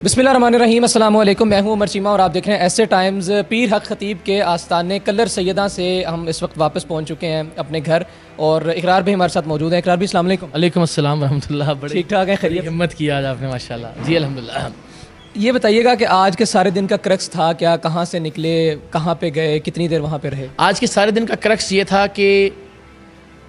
बिस्मिल्लाहिर्रहमानिर्रहीम अस्सलाम वालेकुम। मैं हूं उमर चीमा और आप देख रहे हैं ऐसे टाइम्स। पीर हक खतीब के आस्थाने कलर सैयदा से हम इस वक्त वापस पहुंच चुके हैं अपने घर और इकरार भी हमारे साथ मौजूद है। इकरार भी अस्सलाम वालेकुम। वालेकुम अस्सलाम रहमतुल्लाह। बड़े ठीक ठाक है, खैरियत? हिम्मत किया आज आपने माशाल्लाह। जी अल्हम्दुलिल्लाह। ये बताइएगा कि आज के सारे दिन का क्रक्स था क्या? कहाँ से निकले, कहाँ पे गए, कितनी देर वहाँ पे रहे? आज के सारे दिन का क्रक्स ये था कि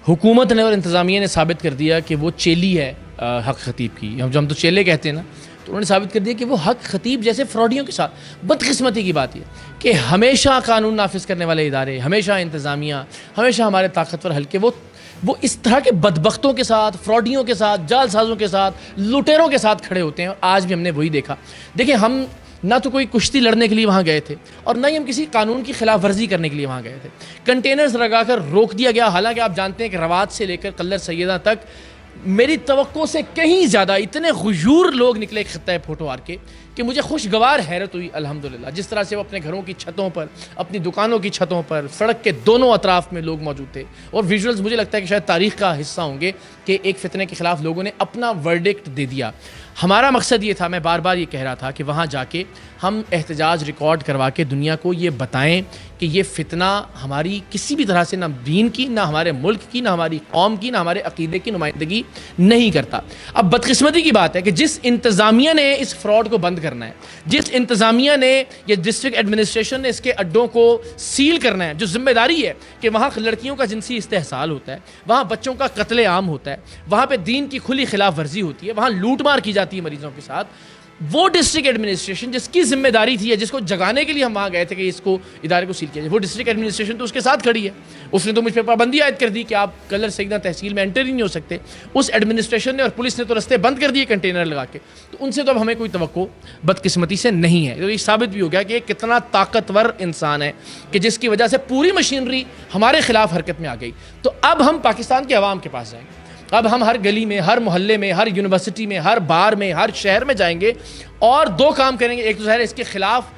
हुकूमत ने और इंतज़ामिया ने साबित कर दिया कि वो चेली है हक खतीब की। हम तो चेले कहते हैं ना, तो उन्होंने साबित कर दिया कि वो हक खतीब जैसे फ्रॉडियों के साथ। बदकिस्मती की बात ये कि हमेशा कानून नाफिज करने वाले इदारे, हमेशा इंतज़ामिया, हमेशा हमारे ताकतवर हल्के वो इस तरह के बदबख्तों के साथ, फ्रॉडियों के साथ, जालसाजों के साथ, लुटेरों के साथ खड़े होते हैं। और आज भी हमने वही देखा। देखिए, हम ना तो कोई कुश्ती लड़ने के लिए वहाँ गए थे और ना ही हम किसी कानून की खिलाफ वर्जी करने के लिए वहाँ गए थे। कंटेनर्स लगाकर रोक दिया गया। हालांकि आप जानते हैं कि रवात से लेकर कलर सैयदा तक मेरी तवक्को से कहीं ज़्यादा इतने हुजूर लोग निकले खत्ता फोटो आर के कि मुझे खुशगवार हैरत हुई अल्हम्दुलिल्लाह। जिस तरह से वो अपने घरों की छतों पर, अपनी दुकानों की छतों पर, सड़क के दोनों अतराफ में लोग मौजूद थे। और विजुअल्स मुझे लगता है कि शायद तारीख़ का हिस्सा होंगे कि एक फितने के ख़िलाफ़ लोगों ने अपना वर्डिक्ट दे दिया। हमारा मकसद ये था, मैं बार बार ये कह रहा था कि वहाँ जाके हम एहतजाज रिकॉर्ड करवा के दुनिया को ये बताएं कि ये फितना हमारी किसी भी तरह से ना दीन की, ना हमारे मुल्क की, ना हमारी कौम की, ना हमारे अकीदे की नुमाइंदगी नहीं करता। अब बदकिस्मती की बात है कि जिस इंतज़ामिया ने इस फ्रॉड को बंद करना है, जिस इंतज़ामिया ने, ये डिस्ट्रिक्ट एडमिनिस्ट्रेशन ने इसके अड्डों को सील करना है, जो जिम्मेदारी है कि वहाँ लड़कियों का जिनसी इस्तेहसाल होता है, वहाँ बच्चों का कत्ले आम होता है, वहाँ पर दीन की खुली खिलाफ वर्जी होती है, वहाँ लूट मार की जाती है मरीजों के साथ, वो डिस्ट्रिक्ट एडमिनिस्ट्रेशन जिसकी जिम्मेदारी थी, जिसको जगाने के लिए हम वहाँ गए थे कि इसको इदारे को सील किया जाए, वो डिस्ट्रिक्ट एडमिनिस्ट्रेशन तो उसके साथ खड़ी है। उसने तो मुझ पर पाबंदी आयद कर दी कि आप कलर सैयदा तहसील में एंटर ही नहीं हो सकते। उस एडमिनिस्ट्रेशन ने और पुलिस ने तो रास्ते बंद कर दिए कंटेनर लगा के। तो उनसे तो अब हमें कोई तवक्को बदकिस्मती से नहीं है। तो ये साबित भी हो गया कि कितना ताकतवर इंसान है कि जिसकी वजह से पूरी मशीनरी हमारे खिलाफ हरकत में आ गई। तो अब हम पाकिस्तान के अवाम के पास जाएंगे। अब हम हर गली में, हर मोहल्ले में, हर यूनिवर्सिटी में, हर बार में, हर शहर में जाएंगे और दो काम करेंगे। एक तो ज़ाहिर है इसके खिलाफ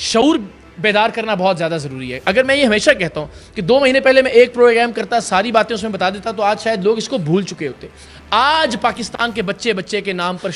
शऊर बेदार करना बहुत ज़्यादा ज़रूरी है। अगर मैं ये हमेशा कहता हूँ कि 2 महीने पहले मैं एक प्रोग्राम करता, सारी बातें उसमें बता देता, तो आज शायद लोग इसको भूल चुके होते। आज पाकिस्तान के बच्चे के नाम पर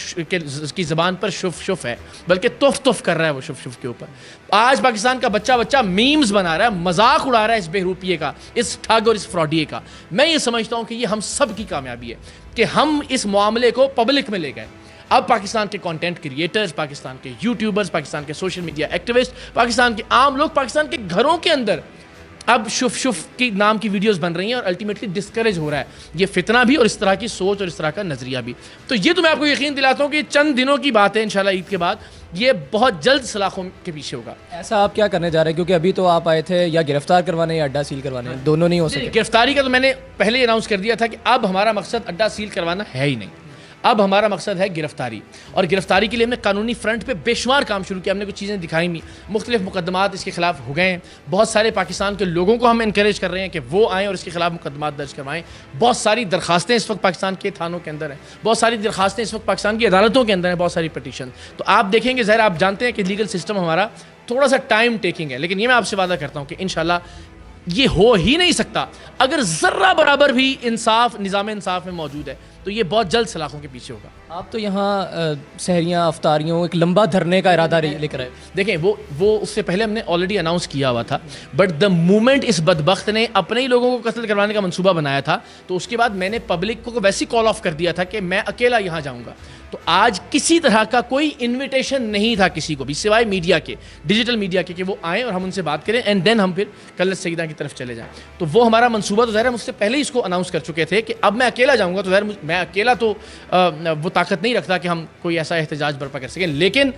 की ज़बान पर शुफ शुफ है, बल्कि तुफ तुफ कर रहा है वो शुफ शुफ के ऊपर। आज पाकिस्तान का बच्चा मीम्स बना रहा है, मजाक उड़ा रहा है इस बेहरूपिये का, इस ठग और इस फ्रॉडिये का। मैं ये समझता हूँ कि ये हम सब की कामयाबी है कि हम इस मामले को पब्लिक में ले गए। अब पाकिस्तान के कंटेंट क्रिएटर्स, पाकिस्तान के यूट्यूबर्स, पाकिस्तान के सोशल मीडिया एक्टिविस्ट, पाकिस्तान के आम लोग, पाकिस्तान के घरों के अंदर अब शुफ शुफ की नाम की वीडियोस बन रही हैं और अल्टीमेटली डिस्करेज हो रहा है ये फितना भी और इस तरह की सोच और इस तरह का नज़रिया भी। तो ये तो मैं आपको यकीन दिलाता हूँ कि चंद दिनों की बात है, इंशाल्लाह ईद के बाद ये बहुत जल्द सलाखों के पीछे होगा। ऐसा आप क्या करने जा रहे हैं? क्योंकि अभी तो आप आए थे या गिरफ्तार करवाने या अड्डा सील करवाने, दोनों नहीं हो सके। गिरफ्तारी का तो मैंने पहले ही अनाउंस कर दिया था कि अब हमारा मकसद अड्डा सील करवाना है ही नहीं। अब हमारा मकसद है गिरफ्तारी, और गिरफ्तारी के लिए हमने कानूनी फ्रंट पे बेशुमार काम शुरू किया। हमने कुछ चीज़ें दिखाई भी, मुख्तलिफ मुकदमात इसके खिलाफ हो गए हैं। बहुत सारे पाकिस्तान के लोगों को हम इनकरेज कर रहे हैं कि वो आएँ और इसके खिलाफ मुकदमात दर्ज करवाएं। बहुत सारी दरखास्तें इस वक्त पाकिस्तान के थानों के अंदर हैं, बहुत सारी दरखास्तें इस वक्त पाकिस्तान की अदालतों के अंदर हैं, बहुत सारी पटिशन। तो आप देखेंगे, ज़ाहिर आप जानते हैं कि लीगल सिस्टम हमारा थोड़ा सा टाइम टेकिंग है, लेकिन ये मैं आपसे वादा करता हूँ कि इंशाल्लाह ये हो ही नहीं सकता अगर ज़र्रा बराबर भी इंसाफ, निज़ाम इंसाफ में मौजूद है, तो ये बहुत जल्द सलाखों के पीछे होगा। आप तो यहाँ सहरियाँ, अफ्तारियों, एक लंबा धरने का इरादा लेकर आए। देखें, वो उससे पहले हमने ऑलरेडी अनाउंस किया हुआ था, बट द मोमेंट इस बदबख्त ने अपने ही लोगों को कत्ल करवाने का मंसूबा बनाया था, तो उसके बाद मैंने पब्लिक को वैसे ही कॉल ऑफ कर दिया था कि मैं अकेला यहाँ जाऊँगा। तो आज किसी तरह का कोई इन्विटेशन नहीं था किसी को भी, सिवाय मीडिया के, डिजिटल मीडिया के, कि वो आएँ और हम उनसे बात करें एंड देन हम फिर कलर सैयदा की तरफ चले जाएँ। तो वो हमारा मंसूबा तो ज़ाहिर हम उससे पहले ही इसको अनाउंस कर चुके थे कि अब मैं अकेला जाऊँगा। तो ज़ाहिर मैं अकेला तो वो ताकत नहीं रखता कि हम कोई ऐसा एहतजाज बर्पा कर सकें। लेकिन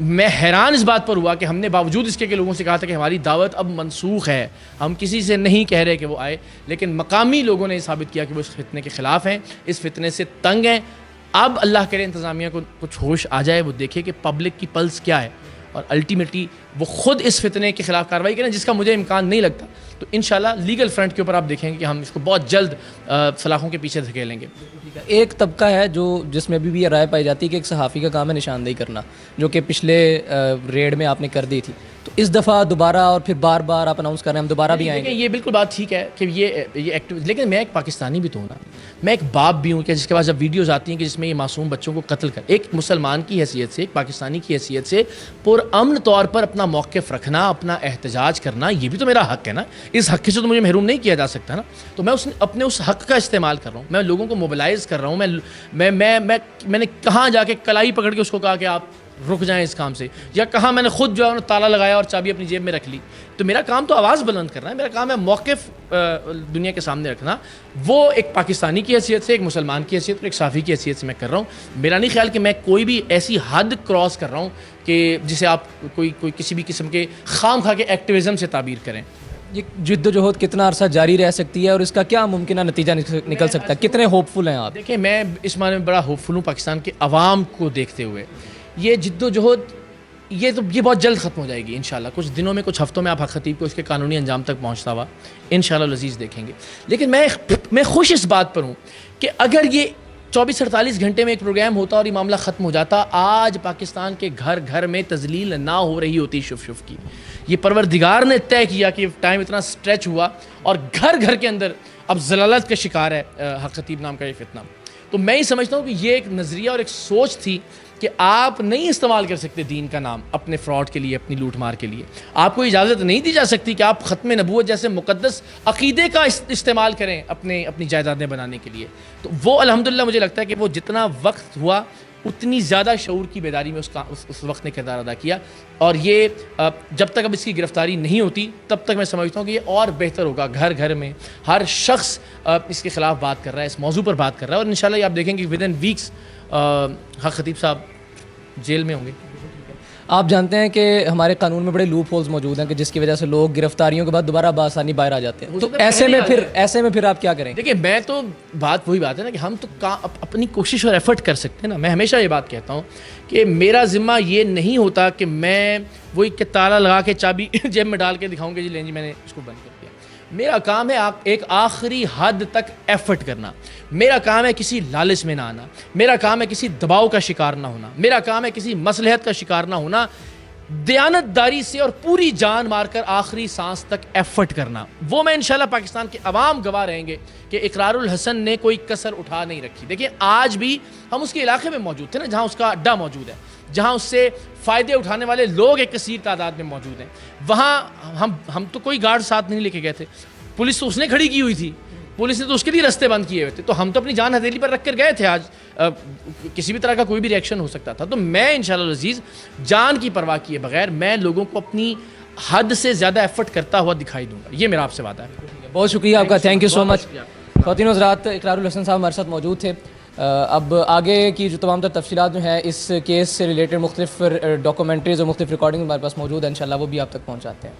मैं हैरान इस बात पर हुआ कि हमने बावजूद इसके कि लोगों से कहा था कि हमारी दावत अब मनसूख है, हम किसी से नहीं कह रहे कि वो आए, लेकिन मकामी लोगों ने साबित किया कि वो इस फितने के ख़िलाफ़ हैं, इस फितने से तंग हैं। अब अल्लाह करे इंतज़ामिया को कुछ होश आ जाए, वो देखे कि पब्लिक की पल्स क्या है और अल्टीमेटली वो ख़ुद इस फितने के ख़िलाफ़ कार्रवाई करें, जिसका मुझे इम्कान नहीं लगता। तो इंशाल्लाह लीगल फ्रंट के ऊपर आप देखेंगे कि हम इसको बहुत जल्द सलाखों के पीछे धकेलेंगे। एक तबका है जिसमें अभी भी ये राय पाई जाती है कि एक सहाफ़ी का काम है निशानदेही करना, जो कि पिछले रेड में आपने कर दी थी। تو اس دفعہ دوبارہ اور پھر بار بار آپ اناؤنس کر رہے ہیں ہم دوبارہ بھی آئیں گے. یہ بالکل بات ٹھیک ہے کہ یہ ایکٹیو، لیکن میں ایک پاکستانی بھی تو ہوں نا، میں ایک باپ بھی ہوں کہ جس کے پاس جب ویڈیوز آتی ہیں کہ جس میں یہ معصوم بچوں کو قتل کر، ایک مسلمان کی حیثیت سے، ایک پاکستانی کی حیثیت سے پرامن طور پر اپنا موقف رکھنا، اپنا احتجاج کرنا، یہ بھی تو میرا حق ہے نا. اس حق سے تو مجھے محروم نہیں کیا جا سکتا نا. تو میں اپنے اس حق کا استعمال کر رہا ہوں، میں لوگوں کو موبلائز کر رہا ہوں. میں نے کہاں جا کے کلائی پکڑ کے اس کو کہا کہ آپ رک جائیں اس کام سے، یا کہاں میں نے خود جو ہے تالا لگایا اور چابی اپنی جیب میں رکھ لی. تو میرا کام تو آواز بلند کرنا ہے، میرا کام ہے موقف دنیا کے سامنے رکھنا. وہ ایک پاکستانی کی حیثیت سے، ایک مسلمان کی حیثیت اور ایک صحافی کی حیثیت سے میں کر رہا ہوں. میرا نہیں خیال کہ میں کوئی بھی ایسی حد کراس کر رہا ہوں کہ جسے آپ کوئی کسی بھی قسم کے خام خواہ کے ایکٹیویزم سے تعبیر کریں. یہ جد و جہد کتنا عرصہ جاری رہ سکتی ہے اور اس کا کیا ممکنہ نتیجہ نکل سکتا ہے؟ کتنے ہوپ فل ہیں آپ؟ دیکھیں، میں اس معنی میں بڑا ہوپ فل ہوں پاکستان کے عوام کو دیکھتے ہوئے. یہ جد و جہد یہ بہت جلد ختم ہو جائے گی انشاءاللہ. کچھ دنوں میں، کچھ ہفتوں میں آپ حق خطیب کو اس کے قانونی انجام تک پہنچتا ہوا انشاءاللہ العزیز دیکھیں گے. لیکن میں خوش اس بات پر ہوں کہ اگر یہ 24-48 گھنٹے میں ایک پروگرام ہوتا اور یہ معاملہ ختم ہو جاتا، آج پاکستان کے گھر گھر میں تذلیل نہ ہو رہی ہوتی شف کی. یہ پروردگار نے طے کیا کہ ٹائم اتنا سٹریچ ہوا اور گھر گھر کے اندر اب ضلالت کا شکار ہے حق خطیب نام کا یہ فتنہ. تو میں ہی سمجھتا ہوں کہ یہ ایک نظریہ اور ایک سوچ تھی کہ آپ نہیں استعمال کر سکتے دین کا نام اپنے فراڈ کے لیے، اپنی لوٹ مار کے لیے. آپ کو اجازت نہیں دی جا سکتی کہ آپ ختم نبوت جیسے مقدس عقیدے کا استعمال کریں اپنی جائیدادیں بنانے کے لیے. تو وہ الحمدللہ مجھے لگتا ہے کہ وہ جتنا وقت ہوا اتنی زیادہ شعور کی بیداری میں اس وقت نے کردار ادا کیا. اور یہ جب تک اب اس کی گرفتاری نہیں ہوتی تب تک میں سمجھتا ہوں کہ یہ اور بہتر ہوگا. گھر گھر میں ہر شخص اس کے خلاف بات کر رہا ہے، اس موضوع پر بات کر رہا ہے، اور انشاءاللہ یہ آپ دیکھیں کہ ود ان ویکس حق خطیب صاحب جیل میں ہوں گے. آپ جانتے ہیں کہ ہمارے قانون میں بڑے لوپ ہولز موجود ہیں کہ جس کی وجہ سے لوگ گرفتاریوں کے بعد دوبارہ بآسانی باہر آ جاتے ہیں. تو ایسے میں پھر آپ کیا کریں؟ دیکھیں، میں تو وہی بات ہے نا کہ ہم تو اپنی کوشش اور ایفرٹ کر سکتے ہیں نا. میں ہمیشہ یہ بات کہتا ہوں کہ میرا ذمہ یہ نہیں ہوتا کہ میں وہی کہ تالا لگا کے چابی جیب میں ڈال کے دکھاؤں کہ جی لیں جی میں نے اس کو بند کر دیا. میرا کام ہے ایک آخری حد تک ایفرٹ کرنا. میرا کام ہے کسی لالچ میں نہ آنا. میرا کام ہے کسی دباؤ کا شکار نہ ہونا. میرا کام ہے کسی مصلحت کا شکار نہ ہونا. دیانت داری سے اور پوری جان مار کر آخری سانس تک ایفرٹ کرنا. وہ میں انشاءاللہ پاکستان کے عوام گواہ رہیں گے کہ اقرار الحسن نے کوئی کسر اٹھا نہیں رکھی. دیکھیں، آج بھی ہم اس کے علاقے میں موجود تھے نا جہاں اس کا اڈا موجود ہے، جہاں اس سے فائدے اٹھانے والے لوگ ایک کثیر تعداد میں موجود ہیں. وہاں ہم تو کوئی گارڈ ساتھ نہیں لے کے گئے تھے. پولیس تو اس نے کھڑی کی ہوئی تھی، پولیس نے تو اس کے لیے رستے بند کیے ہوئے تھے. تو ہم تو اپنی جان ہتھیلی پر رکھ کر گئے تھے. آج کسی بھی طرح کا کوئی بھی ریئیکشن ہو سکتا تھا. تو میں انشاءاللہ العزیز جان کی پرواہ کیے بغیر میں لوگوں کو اپنی حد سے زیادہ ایفرٹ کرتا ہوا دکھائی دوں گا. یہ میرا آپ سے وعدہ ہے. بہت شکریہ آپ کا، تھینک یو سو مچ. خواتین و حضرات، اقرار الحسن صاحب ہمارے ساتھ موجود تھے. اب آگے کی جو تمام تر تفصیلات جو ہیں اس کیس سے ریلیٹڈ مختلف ڈاکومنٹریز اور مختلف ریکارڈنگ ہمارے پاس موجود ہیں، انشاءاللہ وہ بھی آپ تک پہنچاتے ہیں.